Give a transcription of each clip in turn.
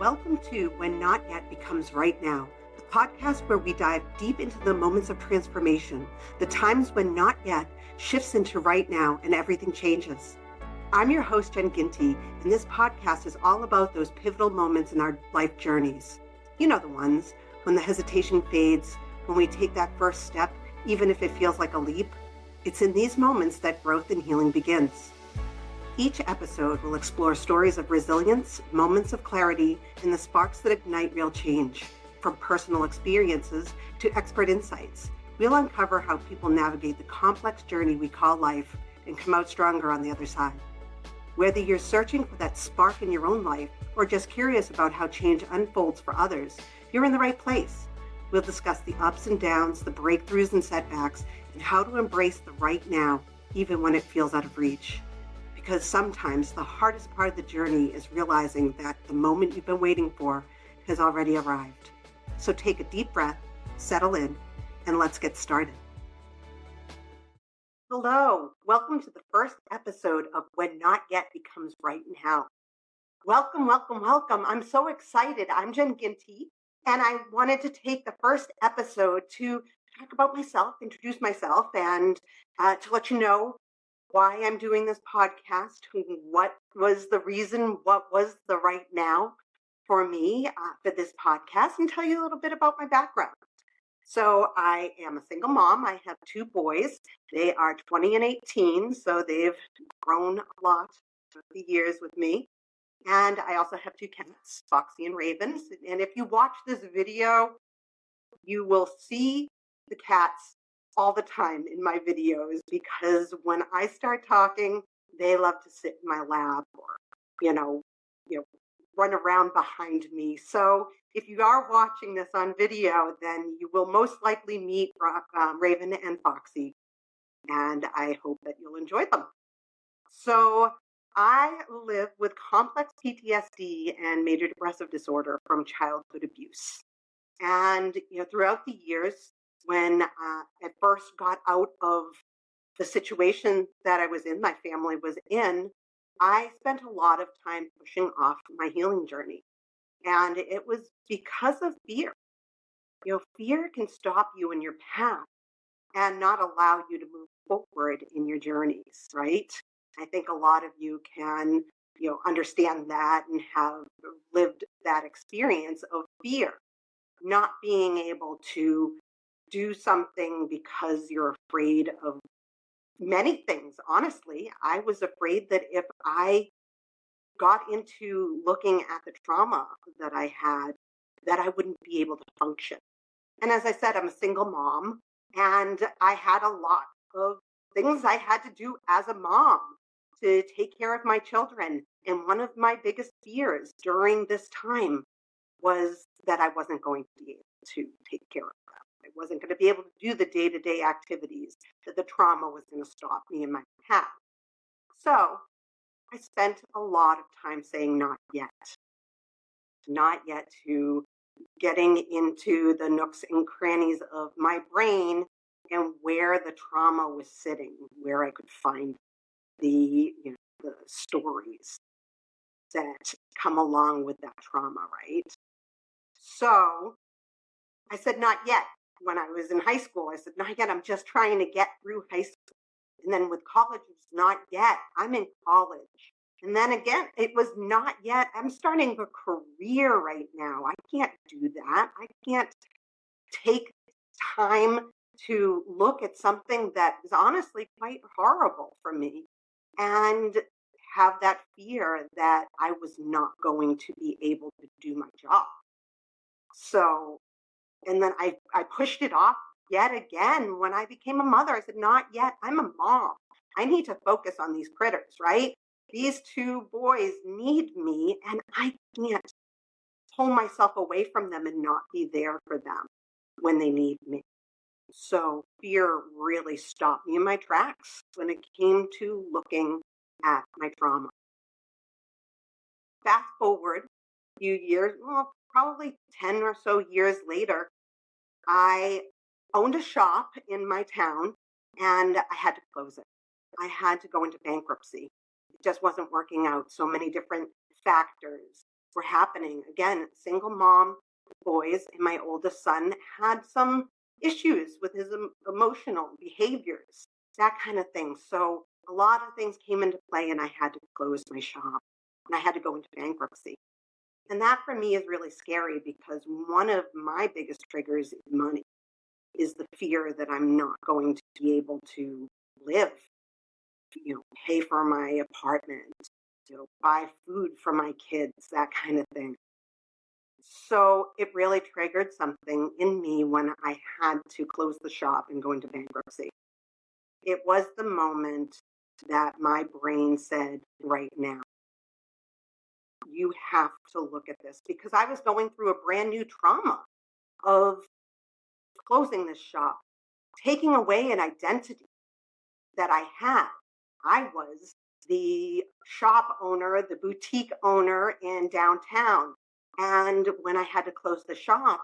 Welcome to When Not Yet Becomes Right Now, the podcast where we dive deep into the moments of transformation, the times when not yet shifts into right now and everything changes. I'm your host, Jen Ginty, and this podcast is all about those pivotal moments in our life journeys. You know the ones when the hesitation fades, when we take that first step, even if it feels like a leap. It's in these moments that growth and healing begins. Each episode will explore stories of resilience, moments of clarity, and the sparks that ignite real change. From personal experiences to expert insights, we'll uncover how people navigate the complex journey we call life and come out stronger on the other side. Whether you're searching for that spark in your own life or just curious about how change unfolds for others, you're in the right place. We'll discuss the ups and downs, the breakthroughs and setbacks, and how to embrace the right now, even when it feels out of reach. Because sometimes the hardest part of the journey is realizing that the moment you've been waiting for has already arrived. So take a deep breath, settle in, and let's get started. Hello, welcome to the first episode of When Not Yet Becomes Right Now. Welcome, welcome, welcome. I'm so excited. I'm Jen Ginty, and I wanted to take the first episode to talk about myself, introduce myself, and to let you know why I'm doing this podcast, what was the reason, what was the right now for me for this podcast, and tell you a little bit about my background. So I am a single mom. I have two boys. They are 20 and 18, so they've grown a lot over the years with me. And I also have two cats, Foxy and Ravens. And if you watch this video, you will see the cats all the time in my videos, because when I start talking, they love to sit in my lap or, you know, run around behind me. So if you are watching this on video, then you will most likely meet Raven and Foxy, and I hope that you'll enjoy them. So I live with complex PTSD and major depressive disorder from childhood abuse. And, throughout the years, when I first got out of the situation that I was in, my family was in, I spent a lot of time pushing off my healing journey. And it was because of fear. Fear can stop you in your path and not allow you to move forward in your journeys, right? I think a lot of you can, understand that and have lived that experience of fear, not being able to do something because you're afraid of many things. Honestly, I was afraid that if I got into looking at the trauma that I had, that I wouldn't be able to function. And as I said, I'm a single mom, and I had a lot of things I had to do as a mom to take care of my children. And one of my biggest fears during this time was that I wasn't going to be able to take care of them. I wasn't going to be able to do the day-to-day activities, that the trauma was going to stop me in my path. So I spent a lot of time saying not yet to getting into the nooks and crannies of my brain and where the trauma was sitting, where I could find the stories that come along with that trauma, right? So I said, not yet. When I was in high school, I said, not yet. I'm just trying to get through high school. And then with college, it's not yet. I'm in college. And then again, it was not yet. I'm starting a career right now. I can't do that. I can't take time to look at something that is honestly quite horrible for me and have that fear that I was not going to be able to do my job. So, and then I pushed it off yet again when I became a mother. I said, not yet. I'm a mom. I need to focus on these critters, right? These two boys need me, and I can't pull myself away from them and not be there for them when they need me. So fear really stopped me in my tracks when it came to looking at my trauma. Fast forward a few years, well, probably 10 or so years later, I owned a shop in my town, and I had to close it. I had to go into bankruptcy. It just wasn't working out. So many different factors. were happening. Again, single mom, boys, and my oldest son had some issues with his emotional behaviors, that kind of thing. So a lot of things came into play, and I had to close my shop and I had to go into bankruptcy. And that for me is really scary because one of my biggest triggers is money, is the fear that I'm not going to be able to live, pay for my apartment, buy food for my kids, that kind of thing. So it really triggered something in me when I had to close the shop and go into bankruptcy. It was the moment that my brain said, right now, you have to look at this, because I was going through a brand new trauma of closing this shop, taking away an identity that I had. I was the shop owner, the boutique owner in downtown. And when I had to close the shop,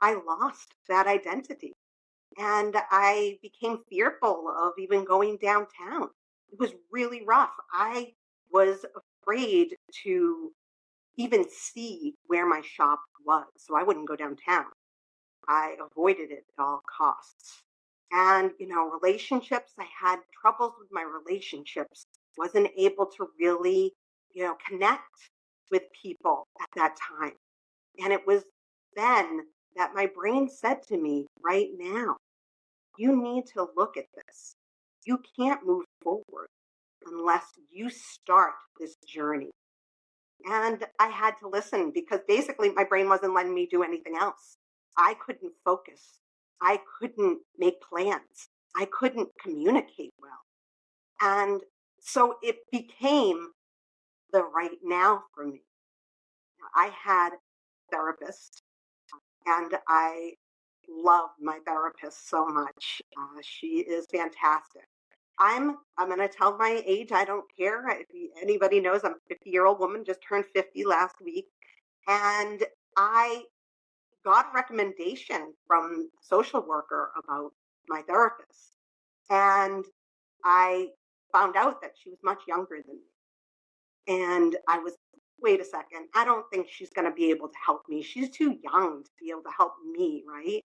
I lost that identity. And I became fearful of even going downtown. It was really rough. I was afraid to even see where my shop was, so I wouldn't go downtown. I avoided it at all costs. And, relationships, I had troubles with my relationships, wasn't able to really, connect with people at that time. And it was then that my brain said to me, right now, you need to look at this. You can't move forward unless you start this journey. And I had to listen because basically my brain wasn't letting me do anything else. I couldn't focus. I couldn't make plans. I couldn't communicate well. And so it became the right now for me. I had a therapist, and I love my therapist so much. She is fantastic. I'm going to tell my age. I don't care if anybody knows. I'm a 50-year-old woman, just turned 50 last week, and I got a recommendation from a social worker about my therapist, and I found out that she was much younger than me. And I was, wait a second, I don't think she's going to be able to help me. She's too young to be able to help me, right?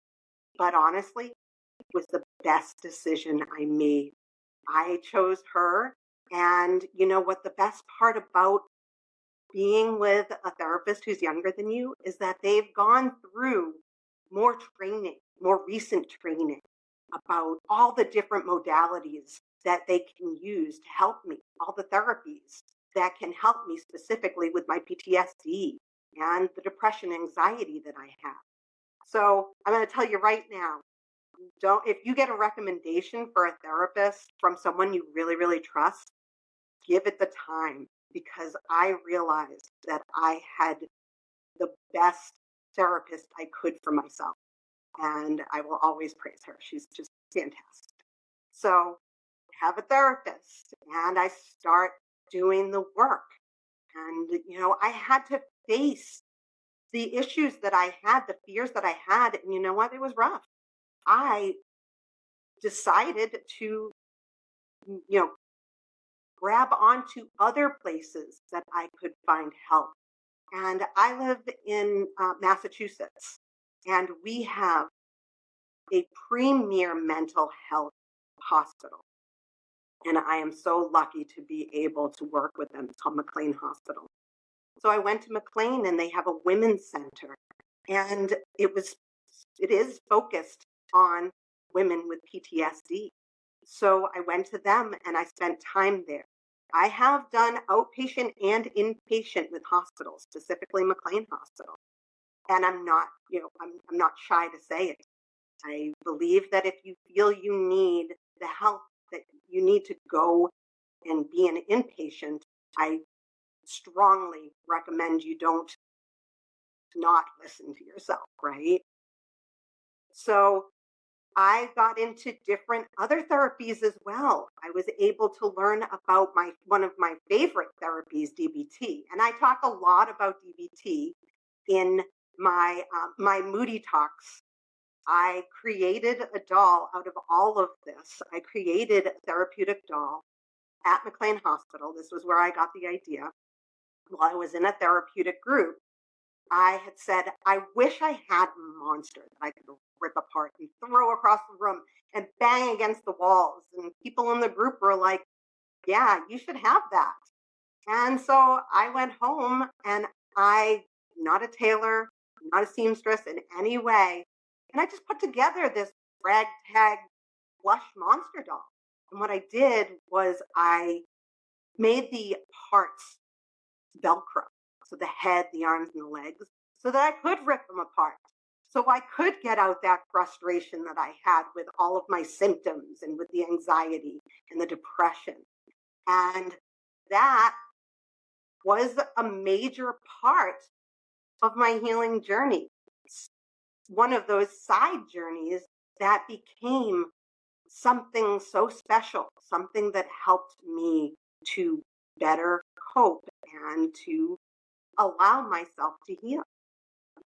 But honestly, it was the best decision I made. I chose her. And you know what? The best part about being with a therapist who's younger than you is that they've gone through more training, more recent training about all the different modalities that they can use to help me, all the therapies that can help me specifically with my PTSD and the depression, anxiety that I have. So I'm going to tell you right now, don't, if you get a recommendation for a therapist from someone you really, really trust, give it the time, because I realized that I had the best therapist I could for myself. And I will always praise her. She's just fantastic. So have a therapist, and I start doing the work. And, I had to face the issues that I had, the fears that I had. And you know what? It was rough. I decided to, you know, grab onto other places that I could find help. And I live in Massachusetts, and we have a premier mental health hospital. And I am so lucky to be able to work with them. It's called McLean Hospital. So I went to McLean, and they have a women's center. And it is focused on women with PTSD. So I went to them and I spent time there. I have done outpatient and inpatient with hospitals, specifically McLean Hospital. And I'm not, I'm not shy to say it. I believe that if you feel you need the help, that you need to go and be an inpatient, I strongly recommend you don't not listen to yourself, right? So I got into different other therapies as well. I was able to learn about one of my favorite therapies, DBT, and I talk a lot about DBT in my Moody Talks. I created a doll out of all of this. I created a therapeutic doll at McLean Hospital. This was where I got the idea. while I was in a therapeutic group, I had said, I wish I had a monster that I could rip apart and throw across the room and bang against the walls. And people in the group were like, yeah, you should have that. And so I went home and not a tailor, not a seamstress in any way. And I just put together this ragtag plush monster doll. And what I did was I made the parts Velcro. So the head, the arms, and the legs, so that I could rip them apart. So I could get out that frustration that I had with all of my symptoms and with the anxiety and the depression. And that was a major part of my healing journey. It's one of those side journeys that became something so special, something that helped me to better cope and to allow myself to heal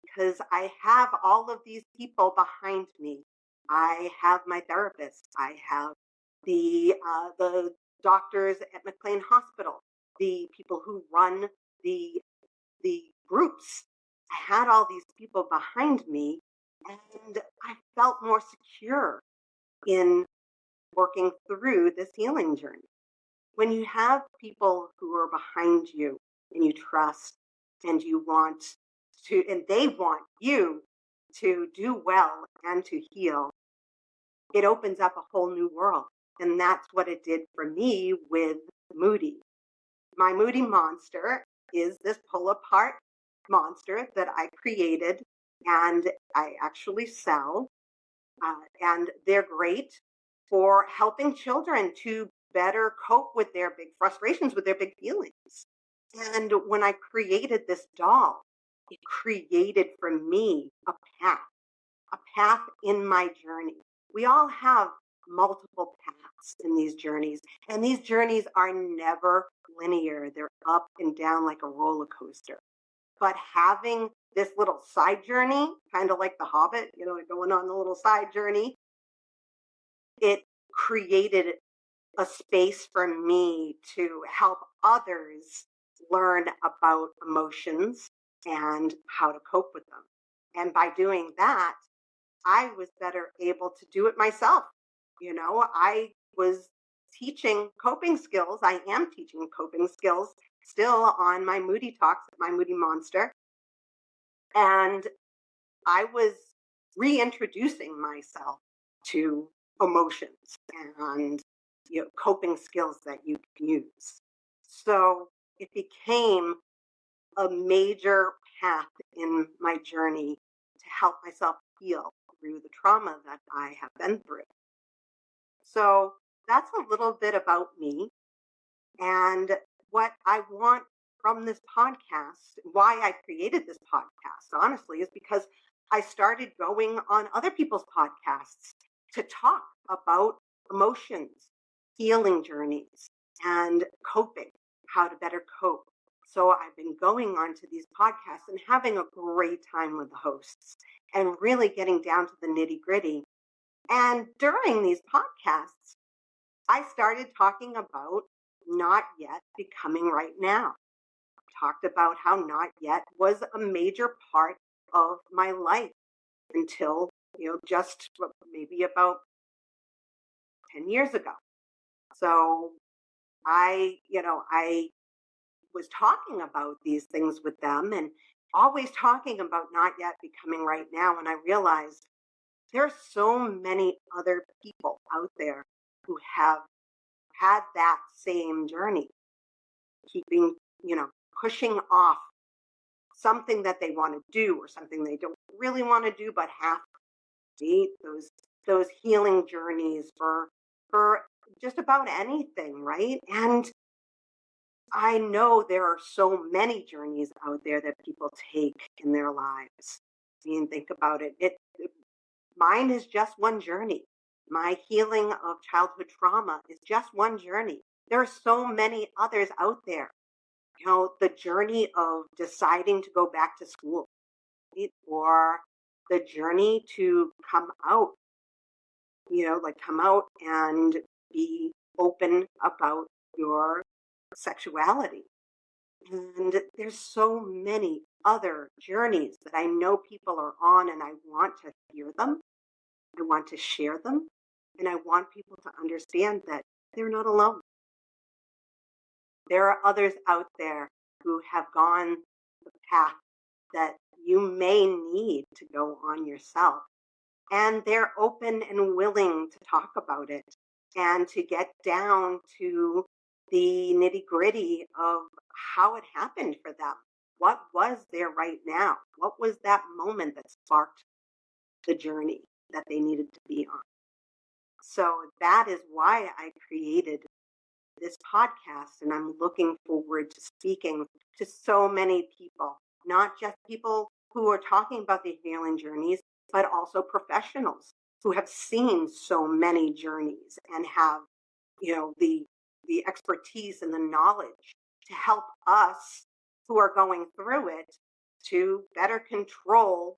because I have all of these people behind me. I have my therapist. I have the doctors at McLean Hospital, the people who run the the groups. I had all these people behind me, and I felt more secure in working through this healing journey. When you have people who are behind you and you trust and you want and they want you to do well and to heal, it opens up a whole new world. And that's what it did for me with Moody. My Moody monster is this pull apart monster that I created and I actually sell. And they're great for helping children to better cope with their big frustrations, with their big feelings. And when I created this doll, it created for me path, a path in my journey. We all have multiple paths in these journeys, and these journeys are never linear. They're up and down like a roller coaster. But having this little side journey, kind of like the Hobbit, going on a little side journey, it created a space for me to help others learn about emotions and how to cope with them. And by doing that, I was better able to do it myself. I was teaching coping skills. I am teaching coping skills still on my Moody Talks, my Moody Monster. And I was reintroducing myself to emotions and coping skills that you can use. So it became a major path in my journey to help myself heal through the trauma that I have been through. So that's a little bit about me. And what I want from this podcast, why I created this podcast, honestly, is because I started going on other people's podcasts to talk about emotions, healing journeys, and coping, how to better cope. So I've been going on to these podcasts and having a great time with the hosts and really getting down to the nitty gritty. And during these podcasts, I started talking about not yet becoming right now. Talked about how not yet was a major part of my life until, just maybe about 10 years ago. So I was talking about these things with them and always talking about not yet becoming right now. And I realized there are so many other people out there who have had that same journey, keeping, pushing off something that they want to do or something they don't really want to do but have to eat those healing journeys for just about anything, right? And I know there are so many journeys out there that people take in their lives. I mean, think about it. Mine is just one journey. My healing of childhood trauma is just one journey. There are so many others out there. The journey of deciding to go back to school, right? Or the journey to come out, like come out and be open about your sexuality. And there's so many other journeys that I know people are on, and I want to hear them. I want to share them. And I want people to understand that they're not alone. There are others out there who have gone the path that you may need to go on yourself. And they're open and willing to talk about it and to get down to the nitty gritty of how it happened for them. What was there right now? What was that moment that sparked the journey that they needed to be on? So that is why I created this podcast, and I'm looking forward to speaking to so many people, not just people who are talking about their healing journeys, but also professionals who have seen so many journeys and have, the expertise and the knowledge to help us who are going through it to better control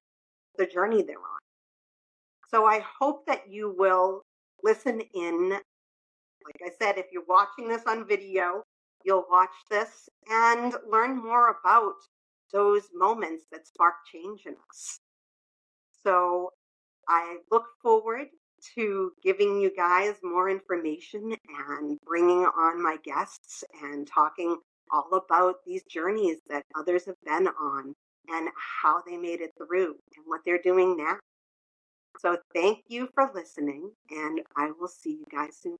the journey they're on. So I hope that you will listen in. Like I said, if you're watching this on video, you'll watch this and learn more about those moments that spark change in us. So I look forward to giving you guys more information and bringing on my guests and talking all about these journeys that others have been on and how they made it through and what they're doing now. So thank you for listening, and I will see you guys soon.